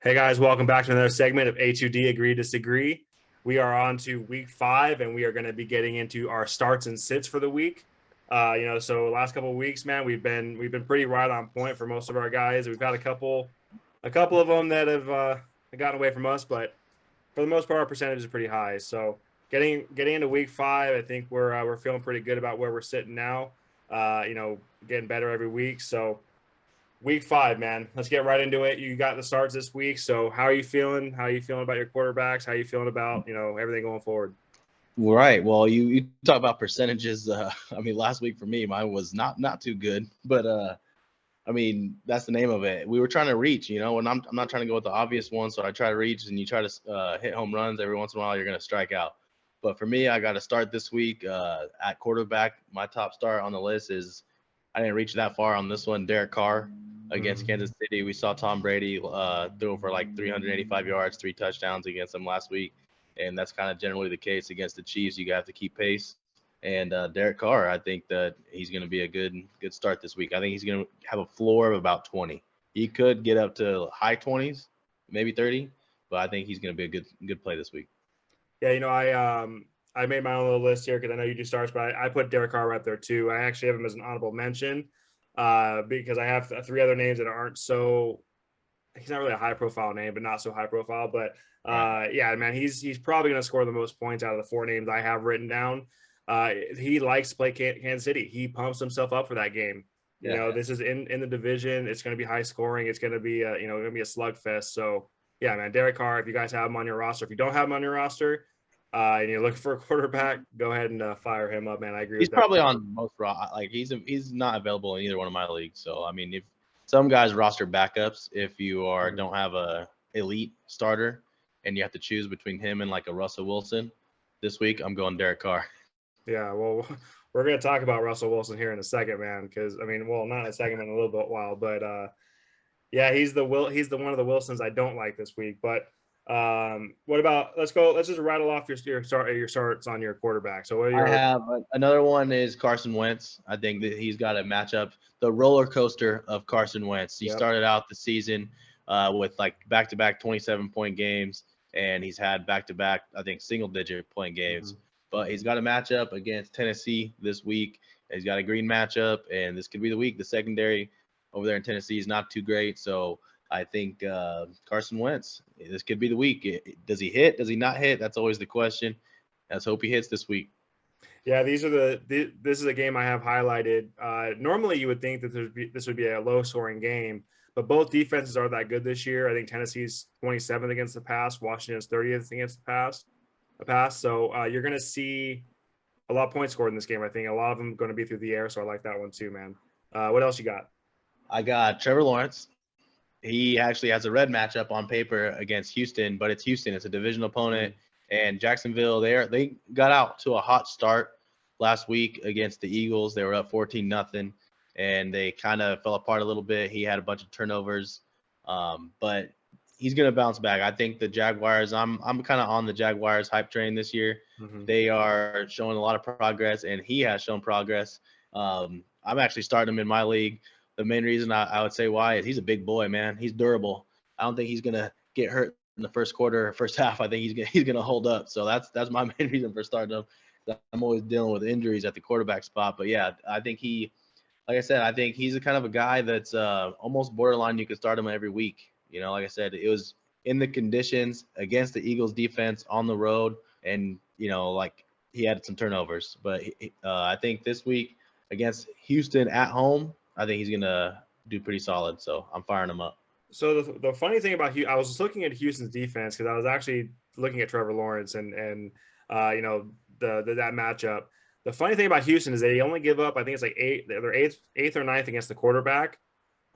Hey guys, welcome back to another segment of A2D Agree Disagree. We are on to week 5, and we are going to be getting into our starts and sits for the week. So last couple of weeks, man, we've been pretty right on point for most of our guys. We've had a couple of them that have gotten away from us, but for the most part, our percentage is pretty high. So getting into week 5, I think we're feeling pretty good about where we're sitting now. Getting better every week. So week 5, man. Let's get right into it. You got the starts this week. So how are you feeling? How are you feeling about your quarterbacks? How are you feeling about, everything going forward? Right. Well, you talk about percentages. Last week for me, mine was not too good, but that's the name of it. We were trying to reach, and I'm not trying to go with the obvious one. So I try to reach, and you try to hit home runs every once in a while. You're going to strike out. But for me, I got to start this week at quarterback. My top start on the list is I didn't reach that far on this one. Derek Carr against Kansas City. We saw Tom Brady throw for like 385 yards, 3 touchdowns against them last week. And that's kind of generally the case against the Chiefs. You have to keep pace. And Derek Carr, I think that he's going to be a good start this week. I think he's going to have a floor of about 20. He could get up to high 20s, maybe 30, but I think he's going to be a good play this week. Yeah, I made my own little list here because I know you do starts, but I put Derek Carr right there too. I actually have him as an honorable mention because I have 3 other names that aren't so. He's not really a high profile name, but not so high profile. But yeah, man, he's probably going to score the most points out of the 4 names I have written down. He likes to play Kansas City. He pumps himself up for that game. This is in the division. It's going to be high scoring. It's going to be going to be a slugfest. So yeah, man, Derek Carr. If you guys have him on your roster, if you don't have him on your roster, and you're looking for a quarterback, go ahead and fire him up, man. I agree He's with that. probably on most he's not available in either one of my leagues. So if some guys roster backups, if you don't have a elite starter and you have to choose between him and like a Russell Wilson, this week I'm going Derek Carr. Yeah, well, we're going to talk about Russell Wilson here in a second, man. Because not in a second, in a little bit while, but yeah, he's the one of the Wilsons I don't like this week. But what about let's just rattle off your starts on your quarterback. So what are I your have another one is Carson Wentz. I think that he's got a matchup, the roller coaster of Carson Wentz. He started out the season with like back-to-back 27-point games, and he's had back-to-back, I think, single-digit point games. But he's got a matchup against Tennessee this week. He's got a green matchup, and this could be the week. The secondary over there in Tennessee is not too great, so I think Carson Wentz, this could be the week. Does he hit? Does he not hit? That's always the question. Let's hope he hits this week. Yeah, this is a game I have highlighted. Normally, you would think that this would be a low-scoring game, but both defenses are that good this year. I think Tennessee's 27th against the pass, Washington's 30th against the pass. So you're going to see a lot of points scored in this game. I think a lot of them going to be through the air, so I like that one too, man. What else you got? I got Trevor Lawrence. He actually has a red matchup on paper against Houston, but it's Houston. It's a division opponent. And Jacksonville, they got out to a hot start last week against the Eagles. They were up 14-0, and they kind of fell apart a little bit. He had a bunch of turnovers, but he's going to bounce back. I think the Jaguars, I'm kind of on the Jaguars hype train this year. They are showing a lot of progress, and he has shown progress. I'm actually starting him in my league. The main reason I would say why is he's a big boy, man. He's durable. I don't think he's going to get hurt in the first quarter or first half. I think he's going to hold up. So that's my main reason for starting him. I'm always dealing with injuries at the quarterback spot. But, yeah, I think like I said, I think he's the kind of a guy that's almost borderline. You could start him every week. Like I said, it was in the conditions against the Eagles defense on the road. And, like he had some turnovers. But I think this week against Houston at home, I think he's going to do pretty solid. So I'm firing him up. So the funny thing about I was looking at Houston's defense because I was actually looking at Trevor Lawrence and that matchup. The funny thing about Houston is they only give up, I think it's like they're eighth or ninth against the quarterback,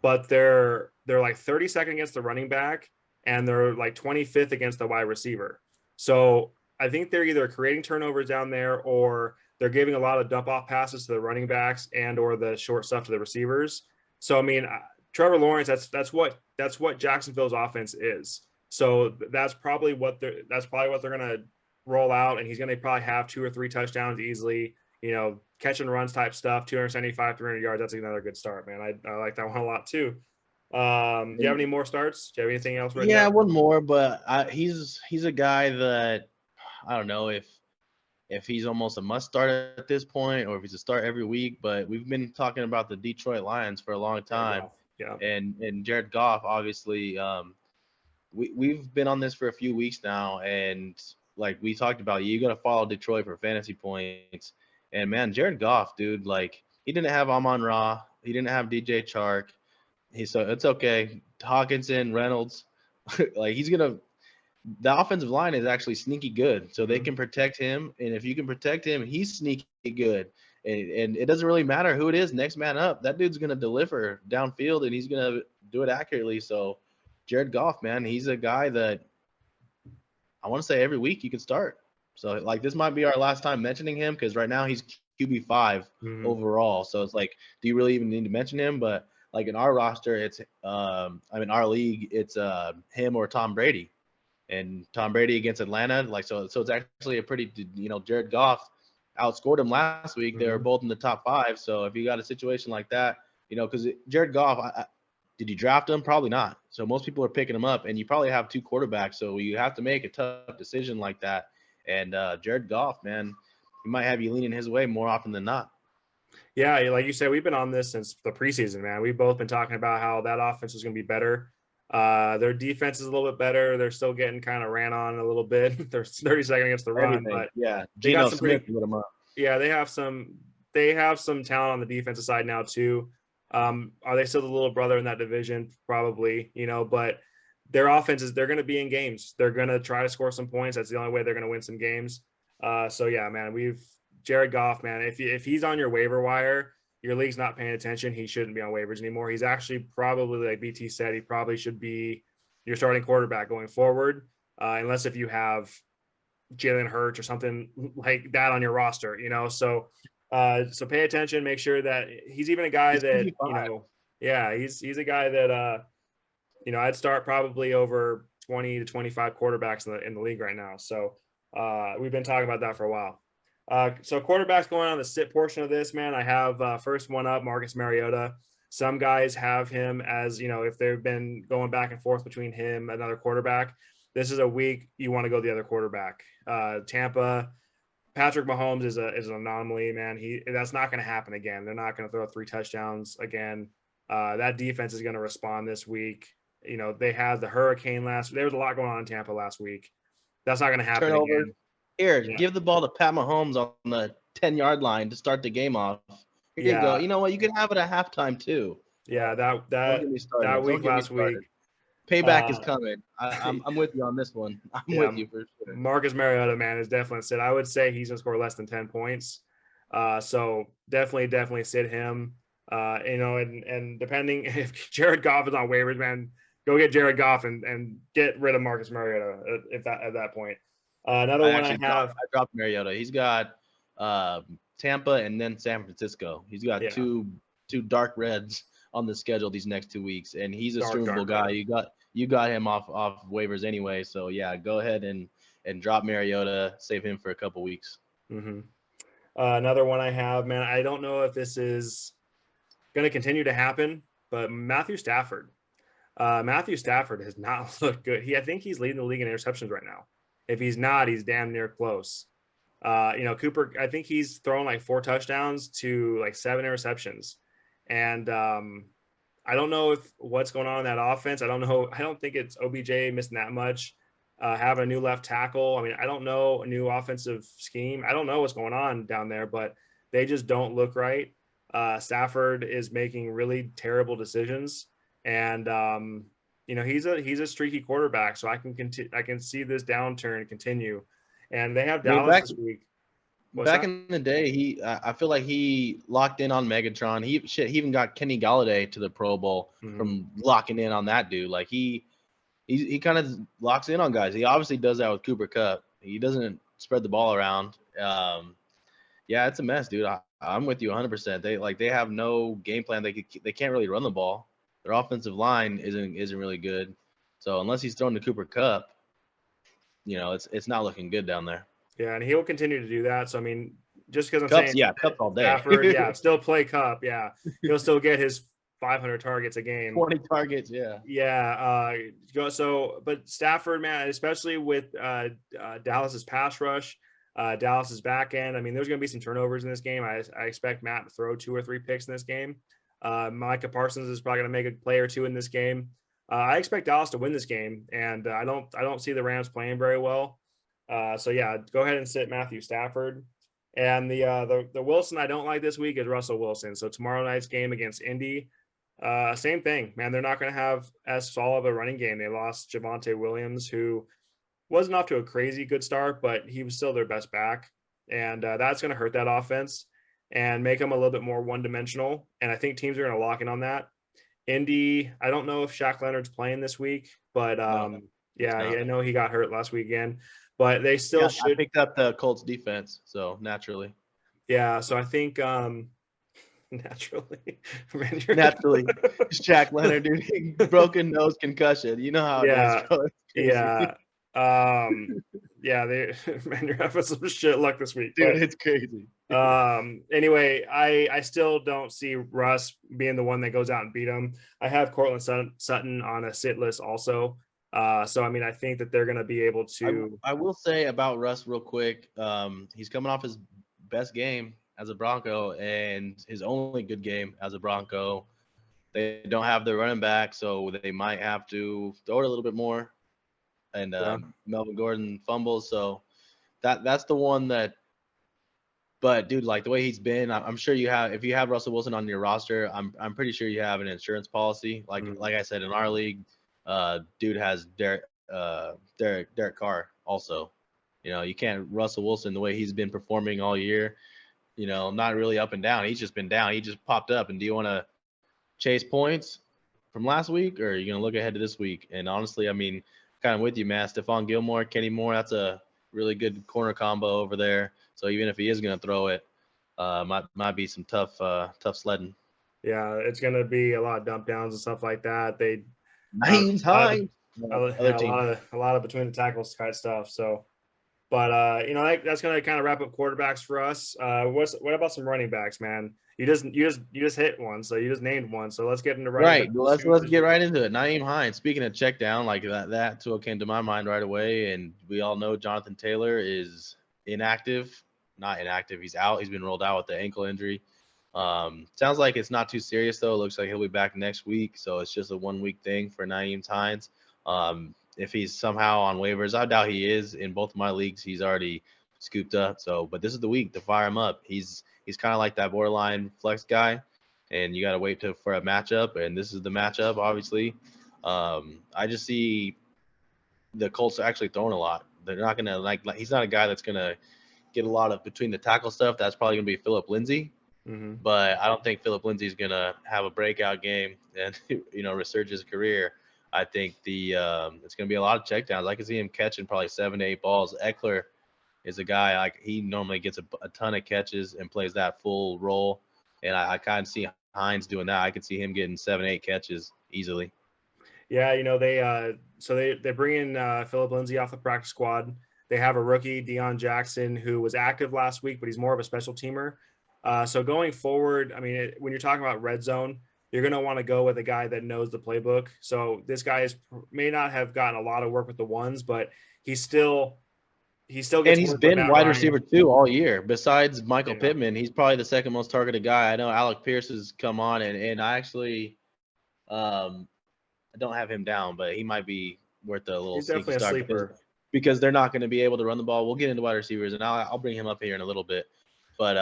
but they're like 32nd against the running back, and they're like 25th against the wide receiver. So I think they're either creating turnovers down there, or they're giving a lot of dump off passes to the running backs and or the short stuff to the receivers. So Trevor Lawrence, that's what Jacksonville's offense is. So that's probably what they're going to roll out, and he's going to probably have 2 or 3 touchdowns easily. Catch and runs type stuff, 275, 300 yards. That's another good start, man. I like that one a lot too. Do you have any more starts? Do you have anything else written Yeah, down? one more, but he's a guy that I don't know if he's almost a must start at this point or if he's a start every week. But we've been talking about the Detroit Lions for a long time, Yeah. and Jared Goff, obviously. We've been on this for a few weeks now, and like we talked about, you got to follow Detroit for fantasy points. And man, Jared Goff, dude, like he didn't have Amon-Ra, he didn't have DJ Chark. So it's okay. Hawkinson, Reynolds, like he's gonna. The offensive line is actually sneaky good, so they can protect him. And if you can protect him, he's sneaky good. And it doesn't really matter who it is. Next man up, that dude's gonna deliver downfield, and he's gonna do it accurately. So Jared Goff, man, he's a guy that I want to say every week you can start. So like this might be our last time mentioning him because right now he's QB5 overall. So it's like, do you really even need to mention him? But like in our roster, it's our league, it's him or Tom Brady, and Tom Brady against Atlanta. Like so it's actually a pretty Jared Goff outscored him last week. They were both in the top 5. So if you got a situation like that, because Jared Goff, did you draft him? Probably not. So most people are picking him up, and you probably have 2 quarterbacks. So you have to make a tough decision like that. And Jared Goff, man, he might have you leaning his way more often than not. Yeah, like you said, we've been on this since the preseason, man. We've both been talking about how that offense is going to be better. Their defense is a little bit better. They're still getting kind of ran on a little bit. They're 32nd against the run, but yeah, they got some Smith lit them up. Yeah, they have some talent on the defensive side now too. Are they still the little brother in that division? Probably, but their offenses, they're going to be in games. They're going to try to score some points. That's the only way they're going to win some games. So yeah, man, Jared Goff, man, if he's on your waiver wire, your league's not paying attention. He shouldn't be on waivers anymore. He's actually probably, like BT said, he probably should be your starting quarterback going forward, unless if you have Jalen Hurts or something like that on your roster, So pay attention. Make sure that he's even a guy that he's a guy that I'd start probably over 20 to 25 quarterbacks in the league right now. So we've been talking about that for a while. So quarterbacks going on the sit portion of this, man. I have first one up, Marcus Mariota. Some guys have him as if they've been going back and forth between him and another quarterback. This is a week you want to go the other quarterback. Tampa, Patrick Mahomes is an anomaly, man. That's not going to happen again. They're not going to throw 3 touchdowns again. That defense is going to respond this week. They had the hurricane there was a lot going on in Tampa last week. That's not going to happen again. Here, give the ball to Pat Mahomes on the 10-yard line to start the game off. Here you go. You know what? You can have it at halftime too. Yeah, that week last week. Payback is coming. I'm with you on this one. I'm with you for sure. Marcus Mariota, man, is definitely sit. I would say he's gonna score less than 10 points. So definitely sit him. And depending if Jared Goff is on waivers, man, go get Jared Goff and get rid of Marcus Mariota at that point. Another one I dropped Mariota. He's got Tampa and then San Francisco. He's got two dark reds on the schedule these next 2 weeks, and he's a streamable guy. You got him off waivers anyway, so yeah, go ahead and drop Mariota, save him for a couple weeks. Another one I have, man, I don't know if this is going to continue to happen, but Matthew Stafford. Matthew Stafford has not looked good. I think he's leading the league in interceptions right now. If he's not, he's damn near close. Cooper, I think he's thrown like 4 touchdowns to like 7 interceptions. And I don't know what's going on in that offense. I don't think it's OBJ missing that much. Having a new left tackle. I mean, I don't know, a new offensive scheme. I don't know what's going on down there, but they just don't look right. Stafford is making really terrible decisions. And, he's a streaky quarterback, so I can see this downturn continue. And they have Dallas this week. Back in the day, I feel like he locked in on Megatron. He even got Kenny Galladay to the Pro Bowl from locking in on that dude. Like he kind of locks in on guys. He obviously does that with Cooper Kupp. He doesn't spread the ball around. Yeah, it's a mess, dude. I'm with you 100%. They have no game plan. They can't really run the ball. Their offensive line isn't really good. So unless he's throwing to Cooper Kupp, it's not looking good down there. Yeah, and he'll continue to do that. So I mean, just because I'm saying Kupp all day. Stafford, still play Kupp. Yeah, he'll still get his 500 targets a game. 20 targets, yeah. Yeah. But Stafford, man, especially with Dallas's pass rush, Dallas's back end. I mean, there's going to be some turnovers in this game. I expect Matt to throw 2 or 3 picks in this game. Micah Parsons is probably going to make a play or 2 in this game. I expect Dallas to win this game, and I don't see the Rams playing very well. So yeah, go ahead and sit Matthew Stafford. And the Wilson I don't like this week is Russell Wilson. So tomorrow night's game against Indy, same thing, man. They're not going to have as solid of a running game. They lost Javonte Williams, who wasn't off to a crazy good start, but he was still their best back. And that's going to hurt that offense and make them a little bit more one-dimensional. And I think teams are going to lock in on that. Indy, I don't know if Shaq Leonard's playing this week, but I know he got hurt last weekend. But they still should. I picked up the Colts defense, so naturally. Yeah, so I think naturally. Shaq Leonard, dude, broken nose concussion. You know how it is, bro. Yeah. You're having some shit luck this week. Dude, it's crazy. Anyway, I still don't see Russ being the one that goes out and beat him. I have Cortland Sutton on a sit list also. So, I mean, I think that they're going to be able to. I will say about Russ real quick. He's coming off his best game as a Bronco and his only good game as a Bronco. They don't have their running back, so they might have to throw it a little bit more. And Melvin Gordon fumbles, so that's the one that. But dude, like the way he's been, I'm sure you have. If you have Russell Wilson on your roster, I'm pretty sure you have an insurance policy. Like I said, in our league, dude has Derek Carr also. You know, you can't Russell Wilson the way he's been performing all year. You know, not really up and down. He's just been down. He just popped up. And do you want to chase points from last week, or are you going to look ahead to this week? And honestly, I mean, kind of with you, man. Stephon Gilmore, Kenny Moore, that's a really good corner combo over there. So even if he is going to throw it, might be some tough sledding. Yeah, it's going to be a lot of dump downs and stuff like that. Names high. A lot of between the tackles kind of stuff. So, but that's going to kind of wrap up quarterbacks for us. What about some running backs, man? You just hit one, so you just named one. So let's get into running backs. Let's get right into it. Naeem Hines. Speaking of check down, like that too came to my mind right away, and we all know Jonathan Taylor is not inactive. He's out. He's been rolled out with the ankle injury. Sounds like it's not too serious though. It looks like he'll be back next week, so it's just a 1 week thing for Naeem Hines. If he's somehow on waivers, I doubt he is. In both of my leagues, he's already scooped up. So, but this is the week to fire him up. He's kind of like that borderline flex guy, and you got to wait for a matchup, and this is the matchup, obviously. I just see the Colts actually throwing a lot. They're not going to he's not a guy that's going to get a lot of between the tackle stuff. That's probably going to be Phillip Lindsay. Mm-hmm. But I don't think Phillip Lindsay is going to have a breakout game and, resurge his career. I think it's going to be a lot of checkdowns. I can see him catching probably 7 to 8 balls. Eckler is a guy, like, he normally gets a ton of catches and plays that full role. And I kind of see Hines doing that. I could see him getting 7, 8 catches easily. Yeah, they bring in Phillip Lindsay off the practice squad. They have a rookie, Deion Jackson, who was active last week, but he's more of a special teamer. So going forward, I mean, when you're talking about red zone, you're going to want to go with a guy that knows the playbook. So this guy may not have gotten a lot of work with the ones, but he still gets. And he's been wide receiver too all year. Besides Michael Pittman, he's probably the second most targeted guy. I know Alec Pierce has come on, and I actually I don't have him down, but he might be worth a little sneaky start. Sleeper. Because they're not going to be able to run the ball. We'll get into wide receivers, and I'll bring him up here in a little bit. But,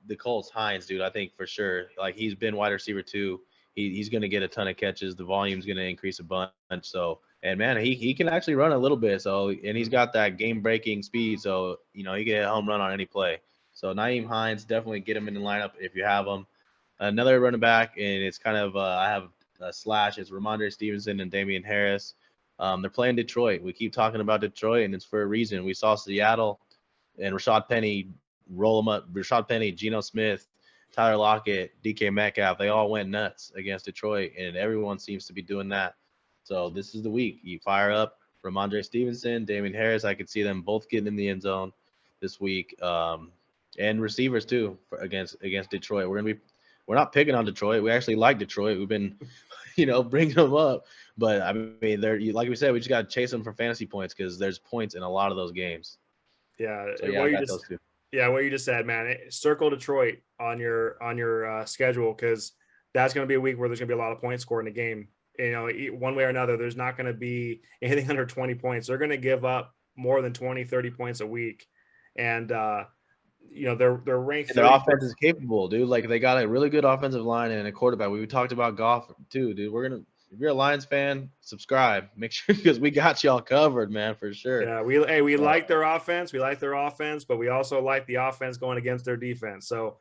the Colts, Hines, dude, I think for sure, like, he's been wide receiver too. He's going to get a ton of catches. The volume's going to increase a bunch. So, and, man, he can actually run a little bit. So, and he's got that game-breaking speed. So, he can hit a home run on any play. So, Naeem Hines, definitely get him in the lineup if you have him. Another running back, and it's kind of I have a slash. It's Ramondre Stevenson and Damian Harris. They're playing Detroit. We keep talking about Detroit, and it's for a reason. We saw Seattle and Rashad Penny roll them up. Rashad Penny, Geno Smith, Tyler Lockett, DK Metcalf, they all went nuts against Detroit, and everyone seems to be doing that. So this is the week. You fire up Ramondre Stevenson, Damian Harris. I could see them both getting in the end zone this week, and receivers too against Detroit. We're gonna be we're not picking on Detroit. We actually like Detroit. We've been, bringing them up. But I mean, like we said, we just got to chase them for fantasy points because there's points in a lot of those games. Yeah, So yeah, I got those two. Yeah, what you just said, man. Circle Detroit on your schedule because that's going to be a week where there's going to be a lot of points scored in the game. One way or another, there's not going to be anything under 20 points. They're going to give up more than 20, 30 points a week. And, they're ranked. And their offense is capable, dude. Like, they got a really good offensive line and a quarterback. We talked about Goff, too, dude. If you're a Lions fan, subscribe. Make sure because we got y'all covered, man, for sure. Yeah, we like their offense. We like their offense, but we also like the offense going against their defense. So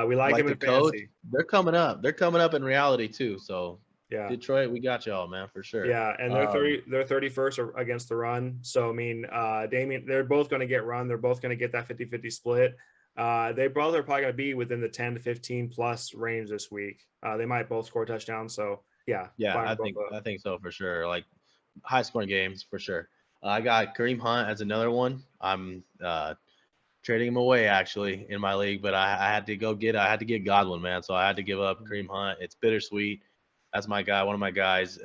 we like him in fantasy. They're coming up. They're coming up in reality too. So yeah, Detroit, we got y'all, man, for sure. Yeah, and they're 31st against the run. So I mean, Damian, they're both going to get run. They're both going to get that 50-50 split. They both are probably going to be within the 10 to 15 plus range this week. They might both score touchdowns. So yeah, I think so for sure. Like high scoring games for sure. I got Kareem Hunt as another one. I'm trading him away actually in my league, but I had to get Godwin, man. So I had to give up Kareem Hunt. It's bittersweet. That's my guy, one of my guys.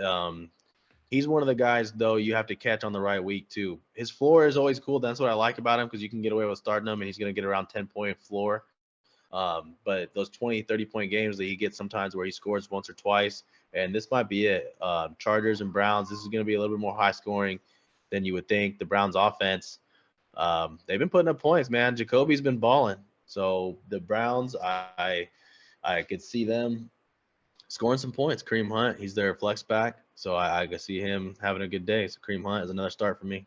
He's one of the guys though you have to catch on the right week too. His floor is always cool. That's what I like about him because you can get away with starting him and he's going to get around 10-point floor. But those 20, 30-point games that he gets sometimes where he scores once or twice, and this might be it. Chargers and Browns, this is going to be a little bit more high scoring than you would think. The Browns offense, they've been putting up points, man. Jacoby's been balling. So the Browns, I could see them scoring some points. Kareem Hunt, he's their flex back. So I could see him having a good day. So Kareem Hunt is another start for me.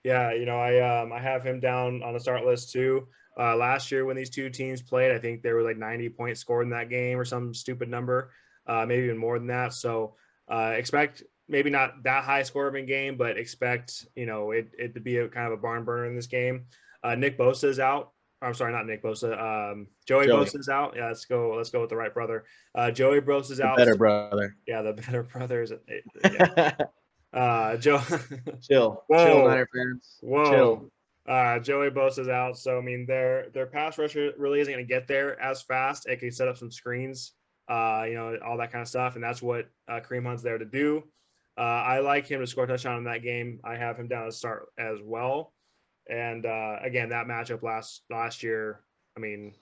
Yeah, I have him down on the start list too. Last year when these two teams played, I think there were like 90 points scored in that game or some stupid number, maybe even more than that. So expect maybe not that high score of a game, but expect, it to be a kind of a barn burner in this game. Nick Bosa is out. I'm sorry, not Nick Bosa. Joey Bosa is out. Yeah, let's go with the right brother. Joey Bosa is out. The better brother. Yeah, the better brothers. Yeah. Joe. Chill. Whoa. Chill, Niner fans. Whoa. Chill. Joey Bosa's out. So, I mean, their pass rusher really isn't going to get there as fast. It can set up some screens, all that kind of stuff. And that's what Kareem Hunt's there to do. I like him to score a touchdown in that game. I have him down to start as well. And, again, that matchup last year, I mean,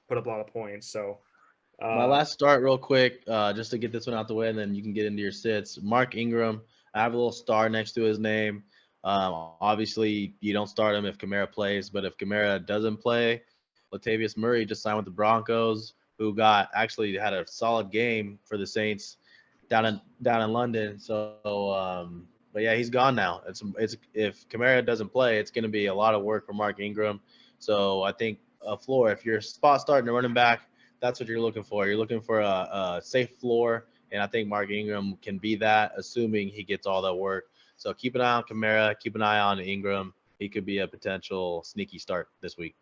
put up a lot of points. So, my last start real quick, just to get this one out the way, and then you can get into your sits. Mark Ingram. I have a little star next to his name. Obviously, you don't start him if Kamara plays, but if Kamara doesn't play, Latavius Murray just signed with the Broncos, who actually had a solid game for the Saints down in London. So, but yeah, he's gone now. It's if Kamara doesn't play, it's going to be a lot of work for Mark Ingram. So I think a floor, if you're spot starting a running back, that's what you're looking for. You're looking for a safe floor. And I think Mark Ingram can be that, assuming he gets all that work. So keep an eye on Kamara, keep an eye on Ingram. He could be a potential sneaky start this week.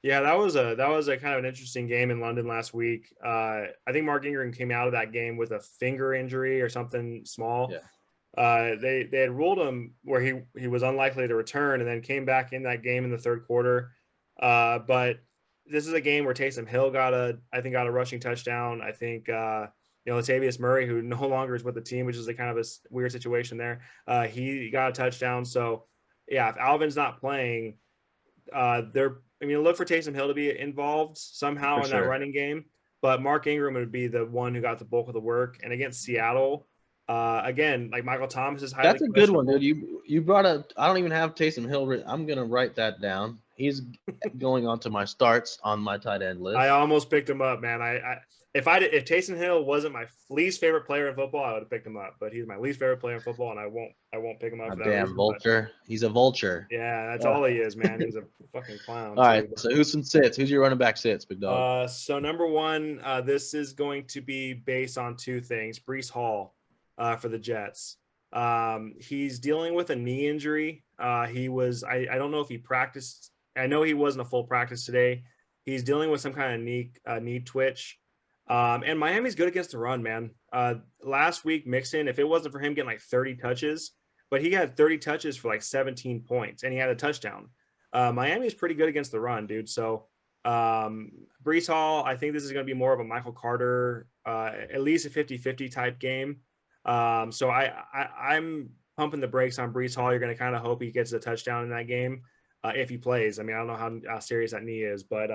Yeah, that was a kind of an interesting game in London last week. I think Mark Ingram came out of that game with a finger injury or something small. Yeah. They had ruled him where he was unlikely to return and then came back in that game in the third quarter. But this is a game where Taysom Hill got a rushing touchdown. I think Latavius Murray, who no longer is with the team, which is a kind of a weird situation there. He got a touchdown. So, yeah, if Alvin's not playing, look for Taysom Hill to be involved somehow that running game. But Mark Ingram would be the one who got the bulk of the work. And against Seattle, again, like Michael Thomas is highly That's a good one, dude. You brought up – I don't even have Taysom Hill. I'm going to write that down. He's going on to my starts on my tight end list. I almost picked him up, man. If Taysom Hill wasn't my least favorite player in football, I would have picked him up. But he's my least favorite player in football, and I won't pick him up. For that damn reason, vulture! He's a vulture. Yeah, that's all he is, man. He's a fucking clown. All right, so who's some sits? Who's your running back sits, big dog? So number one, this is going to be based on two things. Breece Hall, for the Jets. He's dealing with a knee injury. He was. I don't know if he practiced. I know he wasn't a full practice today. He's dealing with some kind of knee twitch. And Miami's good against the run, man. Last week, Mixon, if it wasn't for him getting like 30 touches, but he had 30 touches for like 17 points, and he had a touchdown. Miami is pretty good against the run, dude. So Brees Hall, I think this is going to be more of a Michael Carter, at least a 50-50 type game. So I'm pumping the brakes on Brees Hall. You're going to kind of hope he gets a touchdown in that game if he plays. I mean, I don't know how serious that knee is, but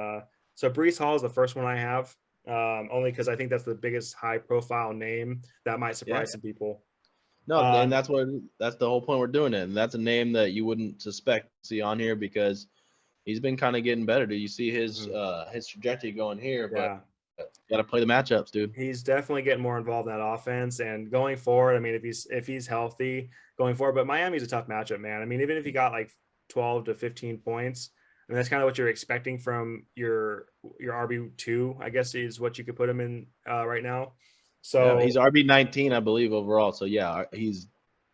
so Brees Hall is the first one I have, only because I think that's the biggest high profile name that might surprise some people. No, and that's the whole point we're doing it. And that's a name that you wouldn't suspect to see on here because he's been kind of getting better. Do you see his trajectory going here? Yeah. But got to play the matchups, dude. He's definitely getting more involved in that offense, and going forward, I mean, if he's healthy going forward, but Miami's a tough matchup, man. I mean, even if he got like 12 to 15 points, I mean, that's kind of what you're expecting from your RB2, I guess, is what you could put him in right now. So yeah, he's RB19, I believe, overall. So yeah, he's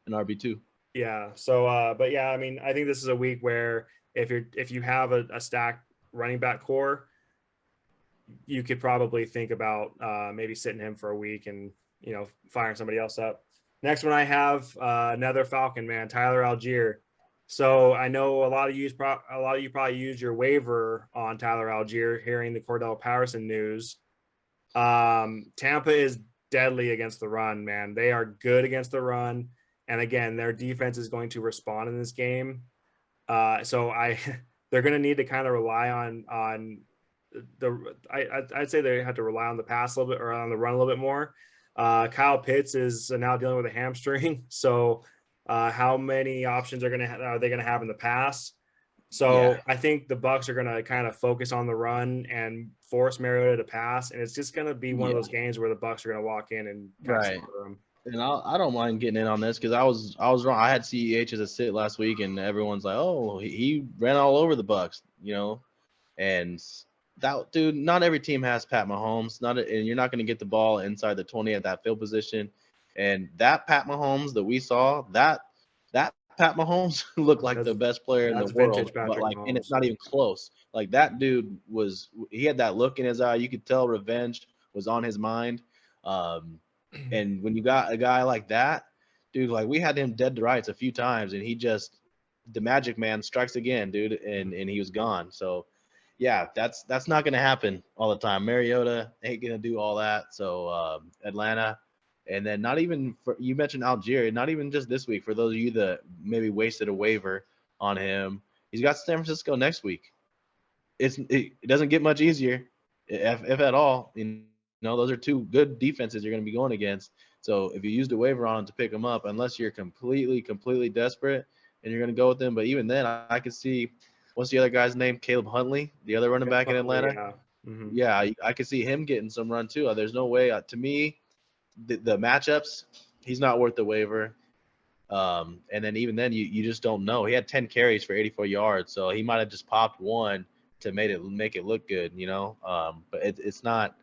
an RB2. Yeah. So, but yeah, I mean, I think this is a week where if you have a stacked running back core, you could probably think about maybe sitting him for a week and, you know, firing somebody else up. Next one I have another Falcon, man, Tyler Algier. So I know a lot of you probably used your waiver on Tyler Algier, hearing the Cordell Patterson news. Tampa is deadly against the run, man. They are good against the run, and again, their defense is going to respond in this game. So they're going to need to kind of rely on I'd say they have to rely on the pass a little bit or on the run a little bit more. Kyle Pitts is now dealing with a hamstring, so how many options are they going to have in the pass? So I think the Bucs are going to kind of focus on the run and force Mariota to pass, and it's just going to be one of those games where the Bucs are going to walk in and right. Them. And I don't mind getting in on this because I was wrong. I had CEH as a sit last week, and everyone's like, "Oh, he ran all over the Bucs," you know, and that dude. Not every team has Pat Mahomes. And you're not going to get the ball inside the 20 at that field position. And that Pat Mahomes that we saw, that Pat Mahomes looked like the best player in the world, but like, and it's not even close. Like that dude he had that look in his eye. You could tell revenge was on his mind. And when you got a guy like that, dude, like we had him dead to rights a few times, and the magic man strikes again, dude, and he was gone. So yeah, that's not gonna happen all the time. Mariota ain't gonna do all that. So Atlanta. And then not even you mentioned Algier, not even just this week. For those of you that maybe wasted a waiver on him, he's got San Francisco next week. It doesn't get much easier, if at all. You know, those are two good defenses you're going to be going against. So if you used a waiver on him to pick him up, unless you're completely desperate and you're going to go with him, but even then, I could see what's the other guy's name? Caleb Huntley, the other running back in Atlanta. Yeah, mm-hmm. Yeah, I could see him getting some run too. There's no way to me. The matchups, he's not worth the waiver. And then even then, you just don't know. He had 10 carries for 84 yards, so he might have just popped one to make it look good, you know. But it's not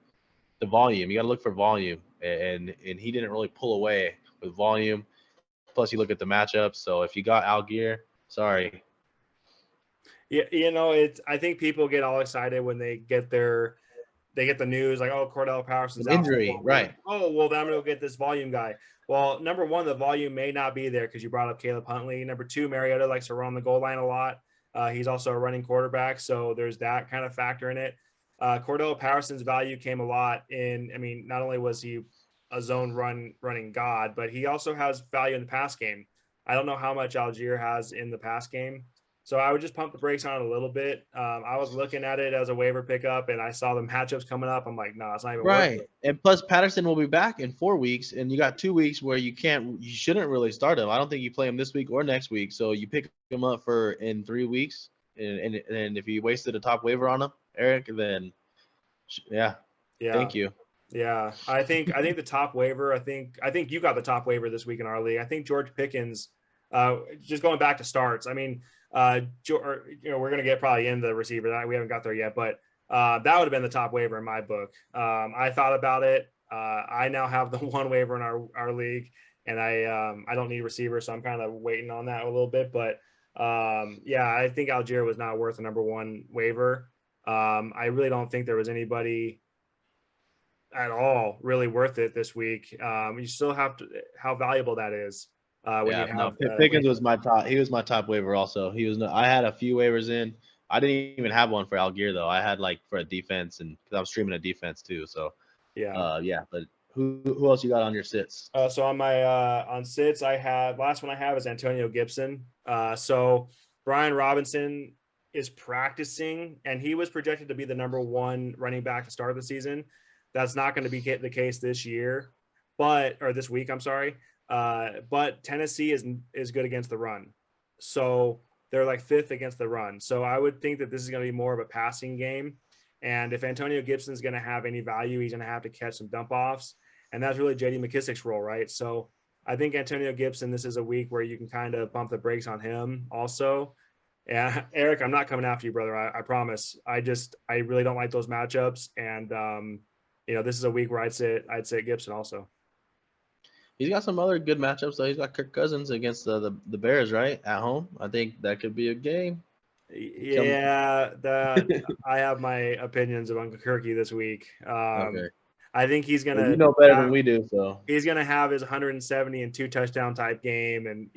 the volume. You got to look for volume, and he didn't really pull away with volume. Plus, you look at the matchups. So if you got Algier, sorry. Yeah, you know, I think people get all excited when they get the news like, oh, Cordell Patterson's injury, right? Oh, well, then I'm gonna go get this volume guy. Well, number one, the volume may not be there because you brought up Caleb Huntley. Number two, Mariota likes to run the goal line a lot. He's also a running quarterback, so there's that kind of factor in it. Cordell Patterson's value came a lot in. I mean, not only was he a zone running god, but he also has value in the pass game. I don't know how much Algier has in the pass game. So I would just pump the brakes on it a little bit. I was looking at it as a waiver pickup, and I saw the matchups coming up. I'm like, no, it's not even worth it. And plus, Patterson will be back in 4 weeks, and you got 2 weeks where you shouldn't really start him. I don't think you play him this week or next week. So you pick him up in 3 weeks, and if you wasted a top waiver on him, Eric, then yeah, thank you. Yeah, I think the top waiver. I think you got the top waiver this week in our league. I think George Pickens. Just going back to starts. I mean. We're going to get probably in the receiver that we haven't got there yet, but that would have been the top waiver in my book. I thought about it. I now have the one waiver in our league, and I don't need receiver, so I'm kind of waiting on that a little bit. But yeah, I think Algier was not worth the number one waiver. I really don't think there was anybody at all really worth it this week. You still have to how valuable that is. Pickens was my top. He was my top waiver also. I had a few waivers in. I didn't even have one for Algier though. I had like for a defense, and because I'm streaming a defense too. So Yeah. yeah. But who else you got on your sits? So on my on sits, I have last one I have is Antonio Gibson. So Brian Robinson is practicing, and he was projected to be the number one running back to start the season. That's not going to be the case this year, or this week. I'm sorry, but Tennessee is good against the run, so they're like fifth against the run. So I would think that this is going to be more of a passing game, and if Antonio Gibson is going to have any value, he's going to have to catch some dump offs. And that's really JD McKissick's role, right? So I think Antonio Gibson, this is a week where you can kind of bump the brakes on him also. Yeah, Eric, I'm not coming after you, brother. I promise. I really don't like those matchups. And, this is a week where I'd say Gibson also. He's got some other good matchups though. He's got Kirk Cousins against the Bears, right, at home. I think that could be a game. Yeah, I have my opinions about Kirky this week. Okay. I think he's Well, gonna you know better than we do, so he's gonna have his 170 and 2 touchdown type game, and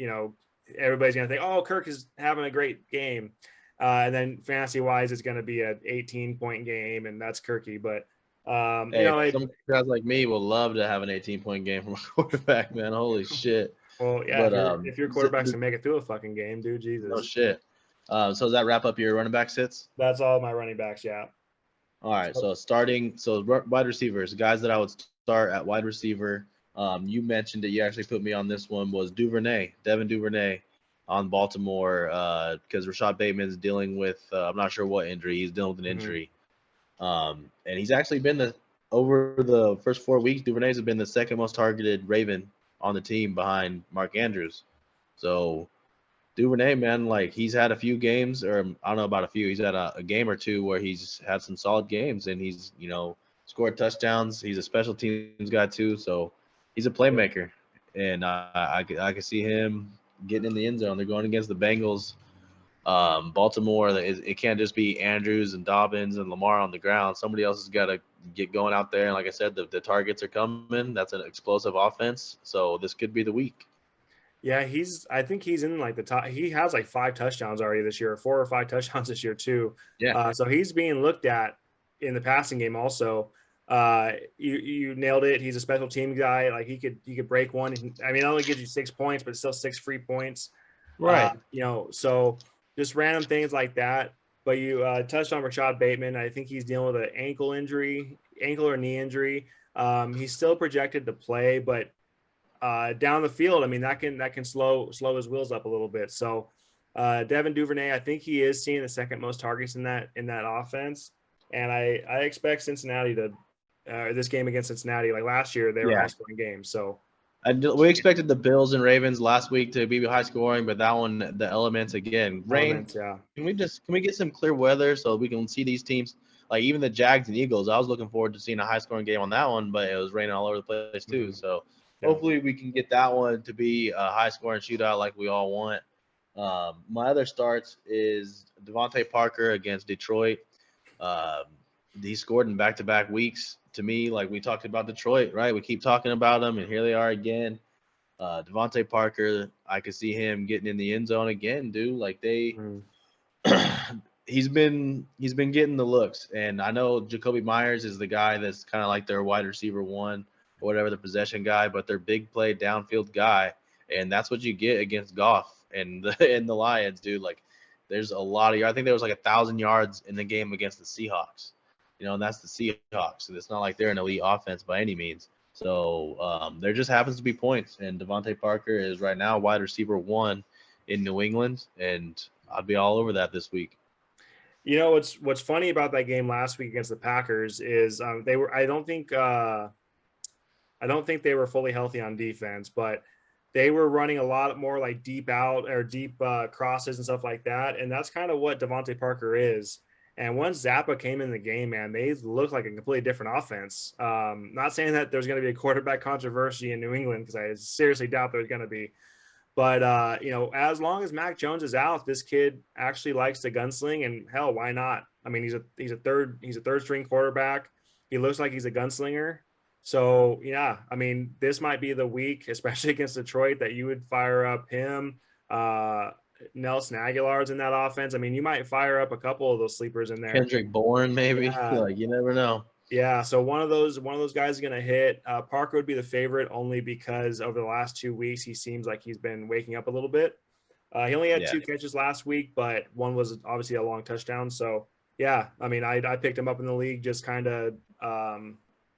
everybody's gonna think, oh, Kirk is having a great game, and then fantasy wise, it's gonna be an 18-point game, and that's Kirky. But some guys like me will love to have an 18-point game from a quarterback, man. Holy shit. Well, yeah, but if your quarterbacks can make it through a fucking game, dude, Jesus. No shit. So does that wrap up your running back sits? That's all my running backs, yeah. All right. So wide receivers, guys that I would start at wide receiver. You mentioned it. You actually put me on this one. Was Devin Duvernay on Baltimore because Rashad Bateman's dealing with I'm not sure what injury. He's dealing with an injury. And he's actually been over the first 4 weeks, Duvernay's been the second most targeted Raven on the team behind Mark Andrews. So Duvernay, man, like he's had a few games, or I don't know about a few. He's had a game or two where he's had some solid games, and he's scored touchdowns. He's a special teams guy too, so he's a playmaker, and I can see him getting in the end zone. They're going against the Bengals. Baltimore, it can't just be Andrews and Dobbins and Lamar on the ground. Somebody else has got to get going out there. And like I said, the targets are coming. That's an explosive offense. So this could be the week. Yeah, I think he's in like the top. He has like 5 touchdowns already this year, 4 or 5 touchdowns this year too. Yeah. So he's being looked at in the passing game also. You nailed it. He's a special team guy. Like he could break one. I mean, it only gives you 6 points, but still 6 free points. Right. So just random things like that. But you touched on Rashad Bateman. I think he's dealing with an ankle or knee injury. He's still projected to play, but down the field, I mean, that can slow his wheels up a little bit. So Devin Duvernay, I think he is seeing the second most targets in that offense. And I expect Cincinnati to this game against Cincinnati, like last year, they were high scoring games. So we expected the Bills and Ravens last week to be high scoring, but that one, the elements again, rain. Yeah. Can we get some clear weather so we can see these teams? Like even the Jags and Eagles, I was looking forward to seeing a high scoring game on that one, but it was raining all over the place too. Mm-hmm. So hopefully we can get that one to be a high scoring shootout like we all want. My other starts is Devonte Parker against Detroit. He scored in back-to-back weeks. To me, like we talked about Detroit, right? We keep talking about them, and here they are again. Devonte Parker, I could see him getting in the end zone again, dude. Like he's been getting the looks, and I know Jacoby Myers is the guy that's kind of like their wide receiver one or whatever, the possession guy, but their big play downfield guy, and that's what you get against Goff and the Lions, dude. Like there's a lot of yards. I think there was like 1,000 yards in the game against the Seahawks. And that's the Seahawks. So it's not like they're an elite offense by any means. So there just happens to be points. And Devonte Parker is right now wide receiver 1 in New England. And I'll be all over that this week. What's funny about that game last week against the Packers is I don't think they were fully healthy on defense, but they were running a lot more like deep out or deep crosses and stuff like that. And that's kind of what Devonte Parker is. And once Zappa came in the game, man, they looked like a completely different offense. Not saying that there's going to be a quarterback controversy in New England, because I seriously doubt there's going to be. But, as long as Mac Jones is out, this kid actually likes to gunsling, and hell, why not? I mean, he's a third string quarterback. He looks like he's a gunslinger. So, yeah, I mean, this might be the week, especially against Detroit, that you would fire up him. Nelson Aguilar's in that offense. I mean, you might fire up a couple of those sleepers in there. Kendrick Bourne, maybe. Yeah. Like, you never know. Yeah, so one of those guys is going to hit. Parker would be the favorite only because over the last 2 weeks he seems like he's been waking up a little bit. He only had 2 catches last week, but one was obviously a long touchdown. So yeah, I mean, I picked him up in the league just kind of.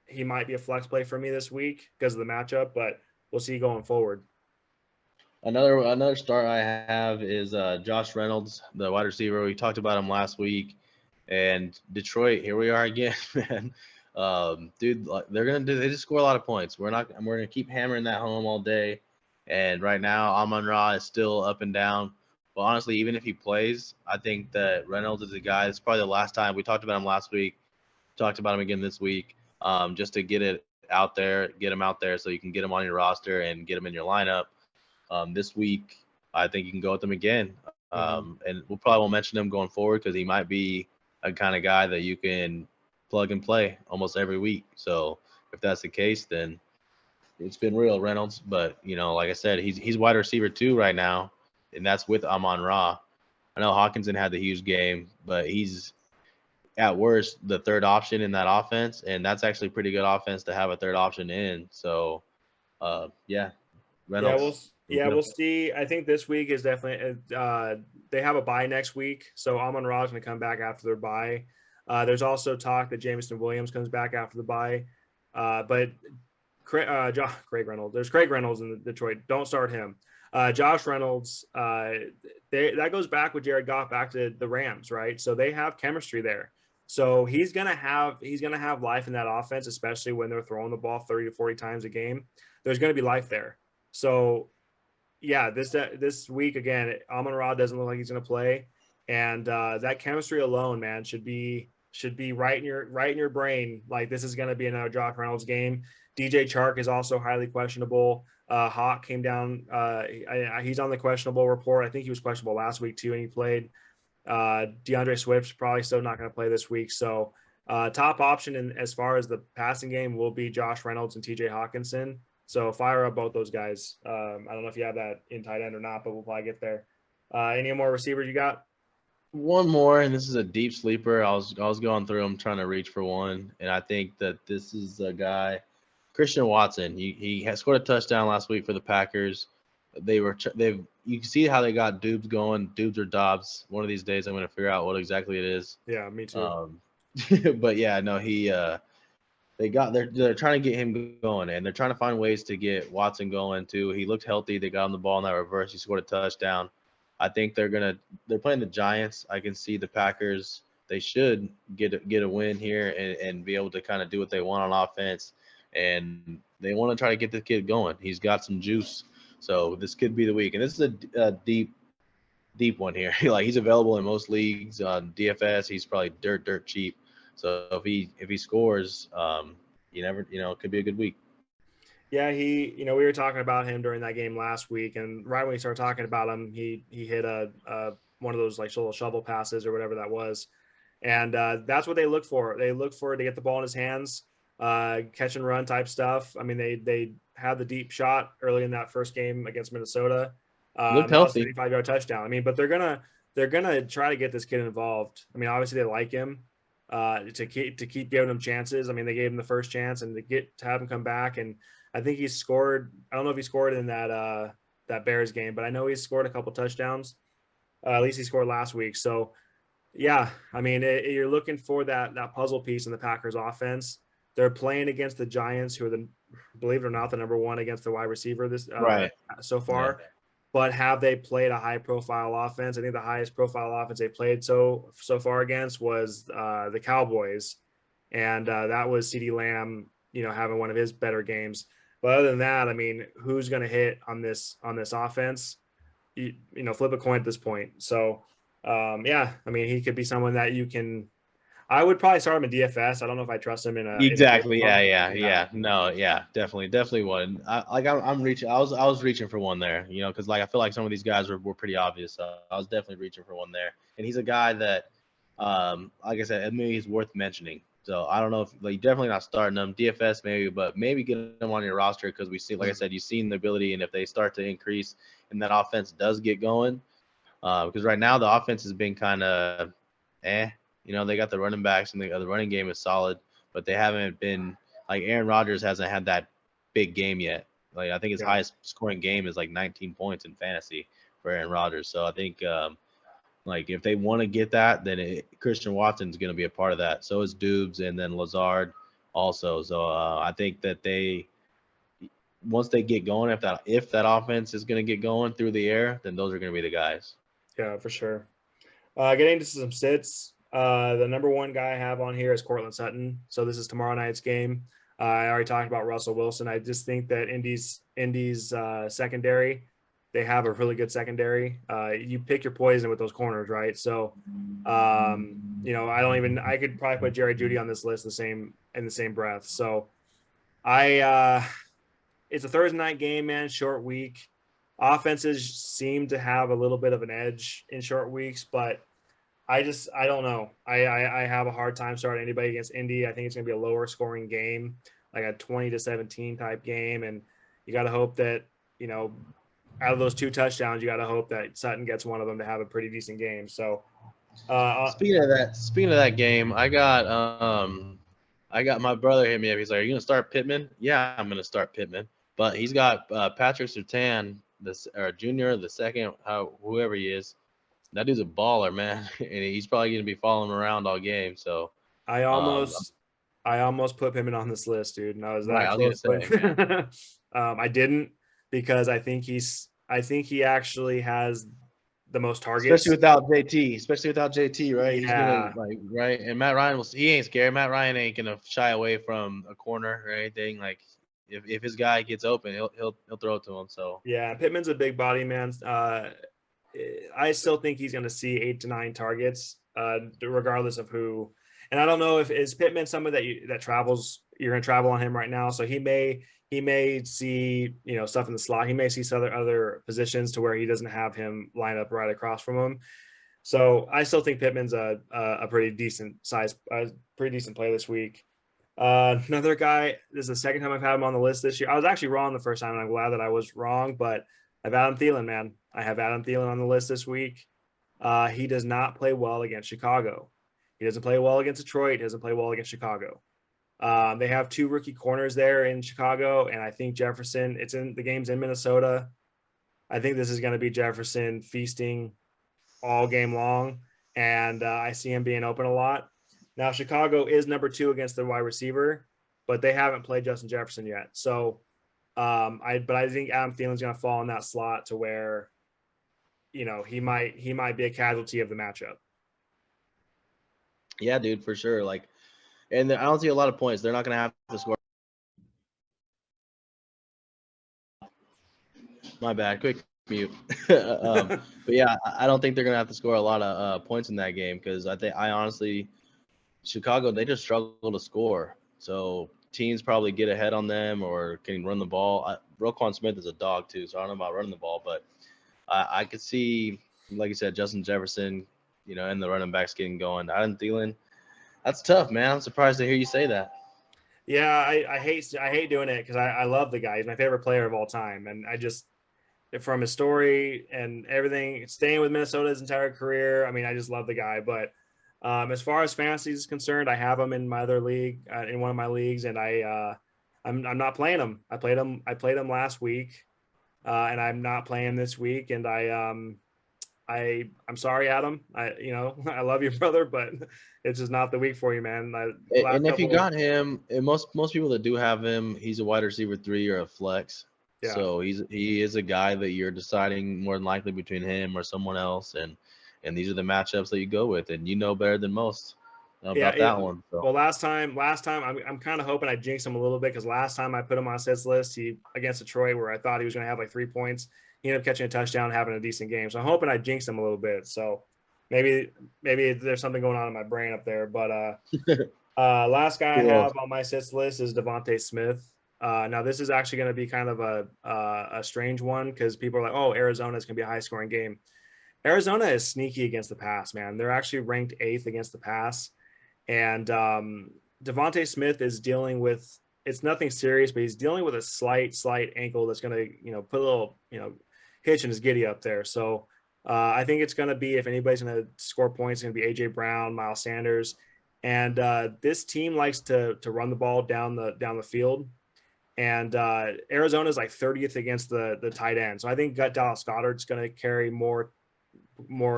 He might be a flex play for me this week because of the matchup, but we'll see going forward. Another start I have is Josh Reynolds, the wide receiver. We talked about him last week. And Detroit, here we are again, man. Dude, they just score a lot of points. We're gonna keep hammering that home all day. And right now, Amon-Ra is still up and down. But honestly, even if he plays, I think that Reynolds is a guy. It's probably the last time we talked about him last week. Talked about him again this week. Just to get him out there, so you can get him on your roster and get him in your lineup. This week, I think you can go with him again. And we'll probably won't mention him going forward because he might be a kind of guy that you can plug and play almost every week. So if that's the case, then it's been real, Reynolds. But, like I said, he's wide receiver 2 right now, and that's with Amon-Ra. I know Hawkinson had the huge game, but he's at worst the third option in that offense, and that's actually a pretty good offense to have a third option in. So, Reynolds. We'll see. I think this week is definitely they have a bye next week, so Amon-Ra is going to come back after their bye. There's also talk that Jameson Williams comes back after the bye, but Craig Reynolds. There's Craig Reynolds in Detroit. Don't start him. Josh Reynolds. That goes back with Jared Goff back to the Rams, right? So they have chemistry there. So he's gonna have life in that offense, especially when they're throwing the ball 30 to 40 times a game. There's going to be life there. So yeah, this week again, Amon-Ra doesn't look like he's going to play, and that chemistry alone, man, should be right in your brain. Like, this is going to be another Josh Reynolds game. DJ Chark is also highly questionable. Hawk came down. He's on the questionable report. I think he was questionable last week too, and he played. DeAndre Swift's probably still not going to play this week. So top option in as far as the passing game will be Josh Reynolds and TJ Hawkinson. So fire up both those guys. I don't know if you have that in tight end or not, but we'll probably get there. Any more receivers you got? One more, and this is a deep sleeper. I was going through them trying to reach for one, and I think that this is a guy, Christian Watson. He has scored a touchdown last week for the Packers. You can see how they got Dubes going, Dubes or Dobbs. One of these days, I'm going to figure out what exactly it is. Yeah, me too. But yeah, no, they're trying to get him going, and they're trying to find ways to get Watson going too. He looked healthy. They got him the ball in that reverse. He scored a touchdown. I think they're playing the Giants. I can see the Packers. They should get a win here and be able to kind of do what they want on offense, and they want to try to get the kid going. He's got some juice. So this could be the week, and this is a deep one here. Like, he's available in most leagues on DFS. He's probably dirt cheap. So if he scores, it could be a good week. Yeah, we were talking about him during that game last week, and right when we started talking about him, he hit a one of those like little shovel passes or whatever that was, and that's what they look for. They look for to get the ball in his hands, catch and run type stuff. I mean, they had the deep shot early in that first game against Minnesota. Looked healthy. 35-yard touchdown. I mean, but they're gonna try to get this kid involved. I mean, obviously they like him to keep giving him chances. I mean, they gave him the first chance, and to have him come back, and I think he scored. I don't know if he scored in that Bears game, but I know he scored a couple touchdowns. At least he scored last week. So yeah, I mean, you're looking for that puzzle piece in the Packers offense. They're playing against the Giants, who are believe it or not, the number one against the wide receiver so far. Yeah. But have they played a high-profile offense? I think the highest-profile offense they played so far against was the Cowboys, and that was CeeDee Lamb, having one of his better games. But other than that, I mean, who's going to hit on this offense? Flip a coin at this point. So, I mean, he could be someone that you can. I would probably start him in DFS. I don't know if I trust him in a exactly. Definitely would. I'm reaching. I was reaching for one there, because I feel like some of these guys were pretty obvious. So I was definitely reaching for one there, and he's a guy that, like I said, maybe he's worth mentioning. So I don't know if definitely not starting him DFS maybe, but maybe get him on your roster because we see, like I said, you've seen the ability, and if they start to increase and that offense does get going, Because right now the offense has been kind of they got the running backs and the running game is solid, but they haven't been like Aaron Rodgers hasn't had that big game yet. Like I think his highest scoring game is like 19 points in fantasy for Aaron Rodgers. So I think like if they want to get that, then Christian Watson's going to be a part of that. So is Dubes and then Lazard also. So I think that once they get going, if that offense is going to get going through the air, then those are going to be the guys. Yeah, for sure. Getting into some sits. The number one guy I have on here is Cortland Sutton. So this is tomorrow night's game. I already talked about Russell Wilson. I just think that Indy's secondary, they have a really good secondary. You pick your poison with those corners, right? So, I could probably put Jerry Jeudy on this list in the same breath. So, it's a Thursday night game, man. Short week. Offenses seem to have a little bit of an edge in short weeks, but I don't know. I have a hard time starting anybody against Indy. I think it's going to be a lower scoring game, like a 20-17 type game. And you got to hope that, out of those 2 touchdowns, you got to hope that Sutton gets one of them to have a pretty decent game. So speaking of that game, I got my brother hit me up. He's like, "Are you going to start Pittman?" Yeah, I'm going to start Pittman. But he's got Patrick Surtain, junior, the second, whoever he is. That dude's a baller, man, and he's probably going to be following him around all game. So I almost put Pittman on this list, dude, and I was that close. Man. I didn't because I think he actually has the most targets, especially without JT, right? He's yeah. gonna right, and Matt Ryan he ain't scared. Matt Ryan ain't gonna shy away from a corner or anything. Like if his guy gets open, he'll throw it to him. So yeah, Pittman's a big body man. I still think he's going to see 8 to 9 targets, regardless of who. And I don't know if is Pittman somebody that travels. You're going to travel on him right now, so he may see stuff in the slot. He may see some other positions to where he doesn't have him line up right across from him. So I still think Pittman's a pretty decent play this week. Another guy. This is the second time I've had him on the list this year. I was actually wrong the first time, and I'm glad that I was wrong. But I have Adam Thielen, man. I have Adam Thielen on the list this week. He does not play well against Chicago. He doesn't play well against Detroit. He doesn't play well against Chicago. They have 2 rookie corners there in Chicago, and I think Jefferson. The game's in Minnesota. I think this is going to be Jefferson feasting all game long, and I see him being open a lot. Now, Chicago is number 2 against the wide receiver, but they haven't played Justin Jefferson yet. So, I think Adam Thielen's going to fall in that slot to where, he might be a casualty of the matchup. Yeah, dude, for sure. And I don't see a lot of points. They're not going to have to score. My bad. Quick mute. But yeah, I don't think they're going to have to score a lot of points in that game because I honestly, Chicago, they just struggle to score. So teams probably get ahead on them or can run the ball. Roquan Smith is a dog too, so I don't know about running the ball, but I could see, like you said, Justin Jefferson, and the running backs getting going. Adam Thielen, that's tough, man. I'm surprised to hear you say that. Yeah, I hate doing it because I love the guy. He's my favorite player of all time, and I just from his story and everything, staying with Minnesota his entire career. I mean, I just love the guy. But as far as fantasy is concerned, I have him in my other league, in one of my leagues, and I'm not playing him. I played him last week, and I'm not playing him this week. And I'm sorry, Adam. I love you, brother, but it's just not the week for you, man. And if you got him, and most people that do have him, he's a wide receiver 3 or a flex. Yeah. So he is a guy that you're deciding more than likely between him or someone else, and these are the matchups that you go with, and better than most about that one. So. Well, last time I'm kind of hoping I jinxed him a little bit because last time I put him on sets list, he against Detroit where I thought he was going to have like 3 points. He ended up catching a touchdown, having a decent game. So I'm hoping I jinxed him a little bit. So maybe there's something going on in my brain up there. But last guy I have on my sets list is Devonte Smith. Now this is actually going to be kind of a strange one because people are like, oh, Arizona is going to be a high scoring game. Arizona is sneaky against the pass, man. They're actually ranked 8th against the pass. And Devonte Smith is dealing with, it's nothing serious, but he's dealing with a slight ankle that's going to, put a little, hitch in his giddy up there. So I think it's going to be, if anybody's going to score points, it's going to be A.J. Brown, Miles Sanders. And this team likes to run the ball down the field. And Arizona is like 30th against the tight end. So I think Dallas Goedert's going to carry more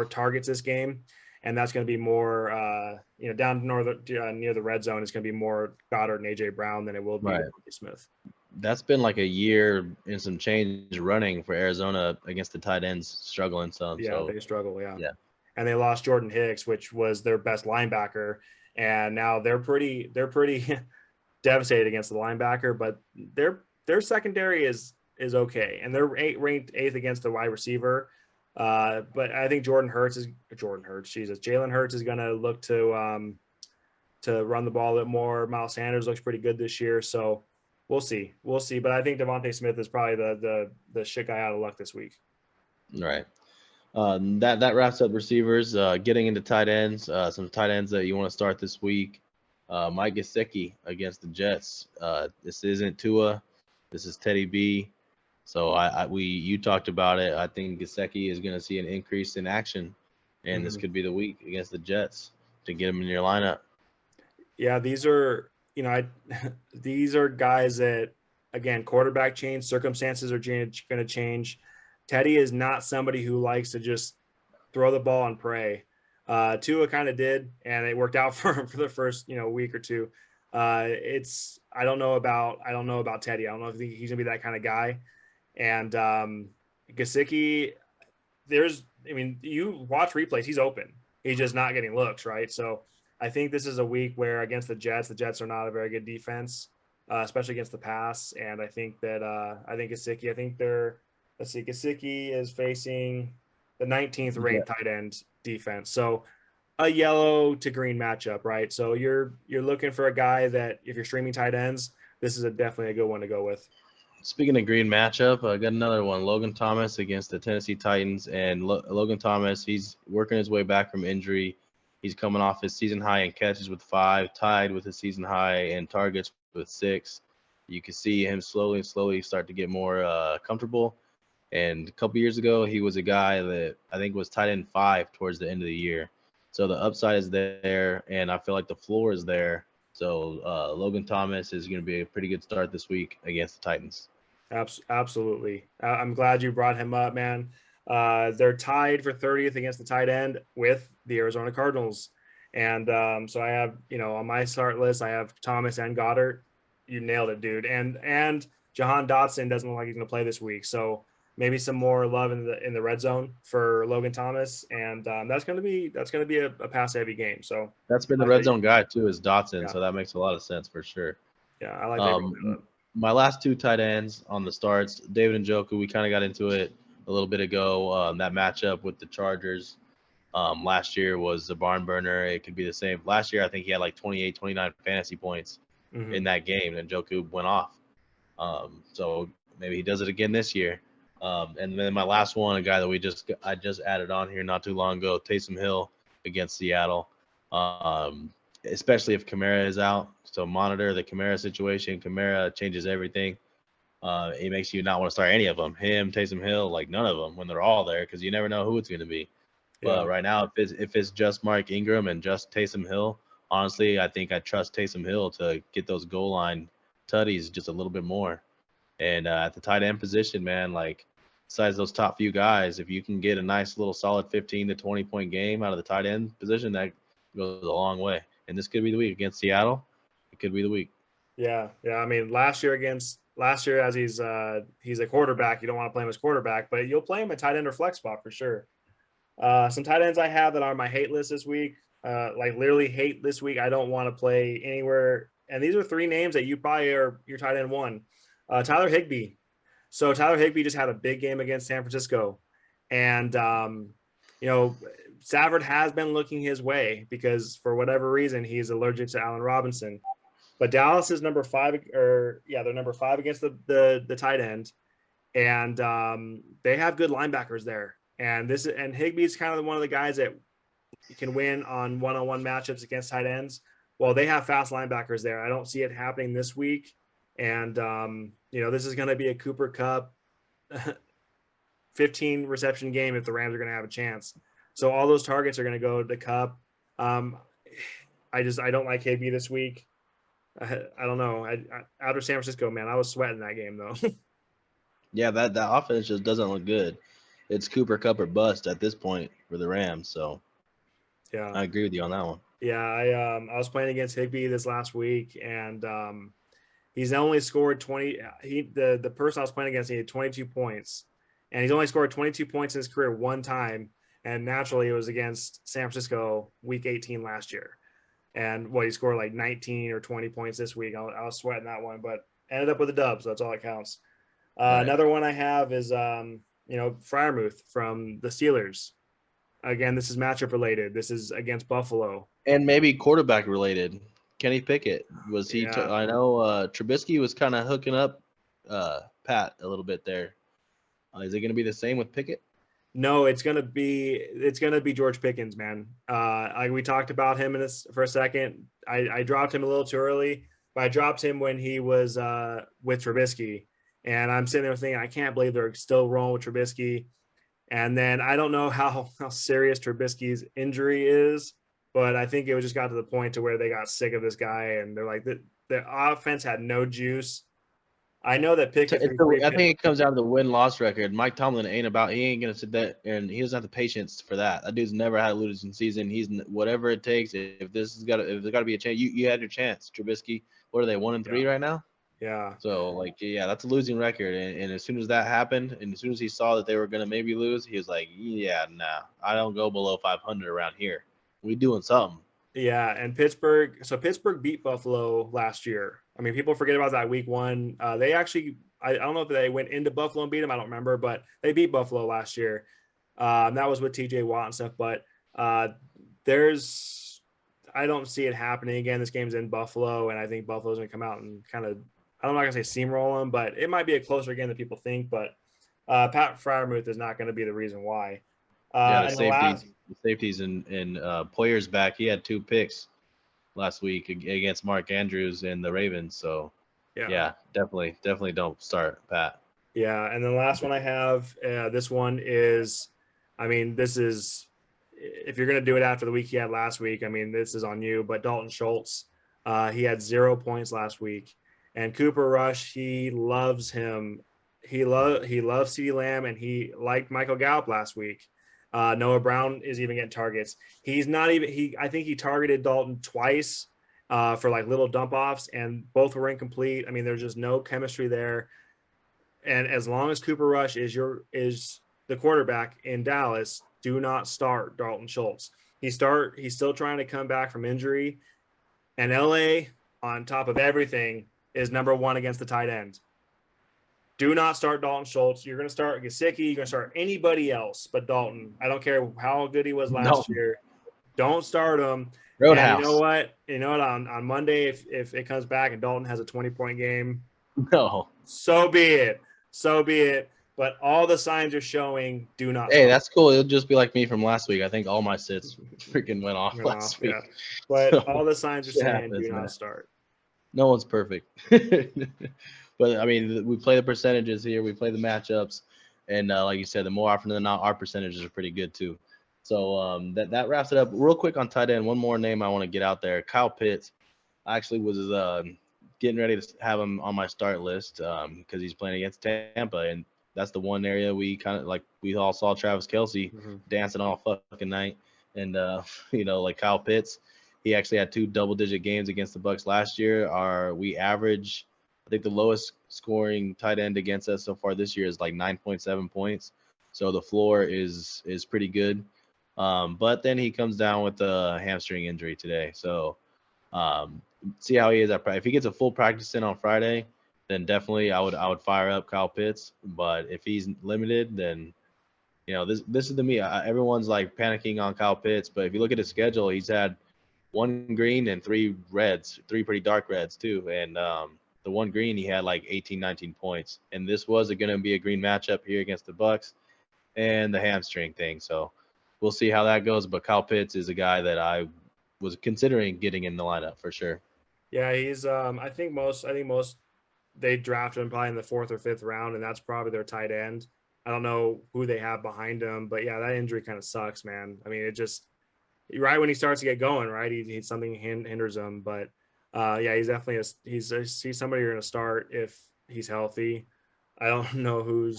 targets this game. And that's going to be more, down near the red zone. It's going to be more Goddard and A.J. Brown than it will be Devonte Smith. That's been like a year and some change running for Arizona against the tight ends struggling some. Yeah, so they struggle. yeah. And they lost Jordan Hicks, which was their best linebacker. And now they're pretty devastated against the linebacker, but their secondary is okay. And they're ranked 8th against the wide receiver. But I think Jalen Hurts is going to look to run the ball a bit more. Miles Sanders looks pretty good this year. So we'll see. But I think Devonte Smith is probably the shit guy out of luck this week. Right. That wraps up receivers. Getting into tight ends, some tight ends that you want to start this week. Mike Gesicki against the Jets. This isn't Tua. This is Teddy B. So you talked about it. I think Gesicki is going to see an increase in action, and this could be the week against the Jets to get him in your lineup. Yeah, these are these are guys that, again, quarterback change, circumstances are going to change. Teddy is not somebody who likes to just throw the ball and pray. Tua kind of did, and it worked out for him for the first week or two. I don't know about Teddy. I don't know if he's gonna be that kind of guy. And Gesicki, you watch replays, he's open. He's just not getting looks, right? So I think this is a week where against the Jets are not a very good defense, especially against the pass. And I think that Gesicki, Gesicki is facing the 19th ranked tight end defense. So a yellow to green matchup, right? So you're looking for a guy that, if you're streaming tight ends, this is definitely a good one to go with. Speaking of green matchup, I got another one. Logan Thomas against the Tennessee Titans. And Logan Thomas, he's working his way back from injury. He's coming off his season high in catches with 5, tied with his season high in targets with 6. You can see him slowly start to get more comfortable. And a couple years ago, he was a guy that I think was tight end 5 towards the end of the year. So the upside is there, and I feel like the floor is there. So Logan Thomas is going to be a pretty good start this week against the Titans. Absolutely. I'm glad you brought him up, man. They're tied for 30th against the tight end with the Arizona Cardinals. And so I have, on my start list, I have Thomas and Goddard. You nailed it, dude. And Jahan Dotson doesn't look like he's going to play this week. So maybe some more love in the red zone for Logan Thomas. And that's going to be a pass heavy game. So that's been the red zone guy too, is Dotson. Yeah. So that makes a lot of sense for sure. Yeah, I like that. My last 2 tight ends on the starts, David Njoku, we kind of got into it a little bit ago. That matchup with the Chargers last year was a barn burner. It could be the same. Last year, I think he had like 28, 29 fantasy points in that game, and Njoku went off. So maybe he does it again this year. And then my last one, a guy that I just added on here not too long ago, Taysom Hill against Seattle. Especially if Kamara is out. So monitor the Kamara situation. Kamara changes everything. It makes you not want to start any of them. Him, Taysom Hill, like none of them when they're all there, because you never know who it's going to be. Yeah. But right now, if it's just Mark Ingram and just Taysom Hill, honestly, I think I trust Taysom Hill to get those goal line tutties just a little bit more. And at the tight end position, man, like besides those top few guys, if you can get a nice little solid 15 to 20 point game out of the tight end position, that goes a long way. And this could be the week against Seattle. It could be the week. Yeah. I mean, last year as he's a quarterback, you don't want to play him as quarterback, but you'll play him at tight end or flex spot for sure. Some tight ends I have that are on my hate list this week, like literally hate this week. I don't want to play anywhere. And these are 3 names that you probably are your tight end 1. Tyler Higby. So Tyler Higby just had a big game against San Francisco. And, Stafford has been looking his way because for whatever reason, he's allergic to Allen Robinson. But Dallas is number 5, they're number 5 against the tight end. And they have good linebackers there. And Higby is kind of one of the guys that can win on one-on-one matchups against tight ends. Well, they have fast linebackers there. I don't see it happening this week. And, this is going to be a Cooper Kupp 15 reception game if the Rams are going to have a chance. So all those targets are going to go to Kupp. I don't like Higby this week. I don't know. After San Francisco, man, I was sweating that game though. Yeah, that offense just doesn't look good. It's Cooper Kupp or bust at this point for the Rams. So Yeah, I agree with you on that one. yeah. I was playing against Higby this last week, and he's only scored 20. The person I was playing against, he had 22 points, and he's only scored 22 points in his career one time. And naturally, it was against San Francisco week 18 last year. And he scored like 19 or 20 points this week. I was sweating that one, but ended up with a dub, so that's all that counts. Right. Another one I have is Freiermuth from the Steelers. Again, this is matchup related. This is against Buffalo. And maybe quarterback related. Kenny Pickett was he? Yeah. I know Trubisky was kind of hooking up Pat a little bit there. Is it going to be the same with Pickett? No, it's gonna be George Pickens, man. We talked about him in this for a second. I dropped him a little too early, but I dropped him when he was with Trubisky, and I'm sitting there thinking, I can't believe they're still rolling with Trubisky. And then I don't know how serious Trubisky's injury is, but I think it was just got to the point to where they got sick of this guy, and they're like the offense had no juice. I know that Pickett. I think it comes down to the win-loss record. Mike Tomlin he ain't gonna sit there, and he doesn't have the patience for that. That dude's never had a losing season. He's whatever it takes. If there's got to be a chance, you had your chance. Trubisky, what are they 1-3 right now? Yeah. So that's a losing record. And as soon as that happened, and as soon as he saw that they were gonna maybe lose, he was like, yeah, nah, I don't go below 500 around here. We doing something. Yeah, and Pittsburgh. So Pittsburgh beat Buffalo last year. I mean, people forget about that week one. They actually, I don't know if they went into Buffalo and beat them. I don't remember, but they beat Buffalo last year. That was with TJ Watt and stuff. But I don't see it happening again. This game's in Buffalo, and I think Buffalo's going to come out and kind of, I'm not going to say steamroll them, but it might be a closer game than people think. But Pat Freiermuth is not going to be the reason why. The safeties and Poyer's back. He had 2 picks last week against Mark Andrews and the Ravens. So, yeah, definitely don't start Pat. Yeah, and then the last one I have, this one is, this is, if you're going to do it after the week he had last week, this is on you, but Dalton Schultz, he had 0 points last week. And Cooper Rush, he loves him. He loves CeeDee Lamb, and he liked Michael Gallup last week. Noah Brown is even getting targets. I think he targeted Dalton twice for like little dump offs, and both were incomplete. There's just no chemistry there. And as long as Cooper Rush is the quarterback in Dallas, do not start Dalton Schultz. He's still trying to come back from injury, and LA, on top of everything, is number 1 against the tight end. Do not start Dalton Schultz. You're going to start Gesicki. You're going to start anybody else but Dalton. I don't care how good he was last year. Don't start him. Roadhouse. And you know what? On Monday, if it comes back and Dalton has a 20-point game, no, so be it. But all the signs are showing do not. Hey, that's cool. It'll just be like me from last week. I think all my sits freaking went off last week. Yeah. But all the signs are saying do not start. No one's perfect. But we play the percentages here. We play the matchups, and like you said, the more often than not, our percentages are pretty good too. So that wraps it up. Real quick on tight end, one more name I want to get out there. Kyle Pitts. I actually was getting ready to have him on my start list because he's playing against Tampa, and that's the one area we kind of we all saw Travis Kelce dancing all fucking night, and like Kyle Pitts. He actually had 2 double-digit games against the Bucs last year. We average, I think the lowest scoring tight end against us so far this year is like 9.7 points. So the floor is pretty good. But then he comes down with a hamstring injury today. So see how he is at practice. If he gets a full practice in on Friday, then definitely I would fire up Kyle Pitts. But if he's limited, then this is to me. Everyone's like panicking on Kyle Pitts, but if you look at his schedule, he's had 1 green and 3 reds, 3 pretty dark reds too. And the 1 green, he had like 18, 19 points. And this was going to be a green matchup here against the Bucs and the hamstring thing. So we'll see how that goes. But Kyle Pitts is a guy that I was considering getting in the lineup for sure. Yeah, he's I think most they drafted him probably in the 4th or 5th round, and that's probably their tight end. I don't know who they have behind him, but yeah, that injury kind of sucks, man. I mean, it just right when he starts to get going, right, he something hinders him. But yeah, he's definitely he's somebody you're gonna start if he's healthy. I don't know who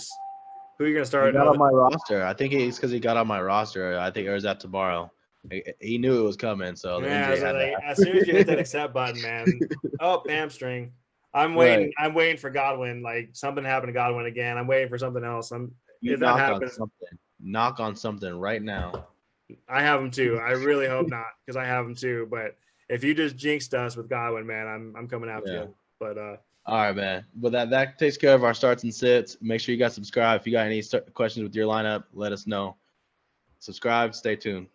you're gonna He start. got on my roster. I think it's because he got on my roster. I think or is that tomorrow? He knew it was coming, so the Yeah, injury so had like, to as soon as you hit that accept button, man, oh, hamstring. I'm waiting. Right. I'm waiting for Godwin. Like something happened to Godwin again. I'm waiting for something else. You If that knock on happens, something. Knock on something right now. I have him too. I really hope not, because I have him too. But if you just jinxed us with Godwin, man, I'm coming after Yeah. you. But All right, man. But that takes care of our starts and sits. Make sure you guys subscribe. If you got any questions with your lineup, let us know. Subscribe. Stay tuned.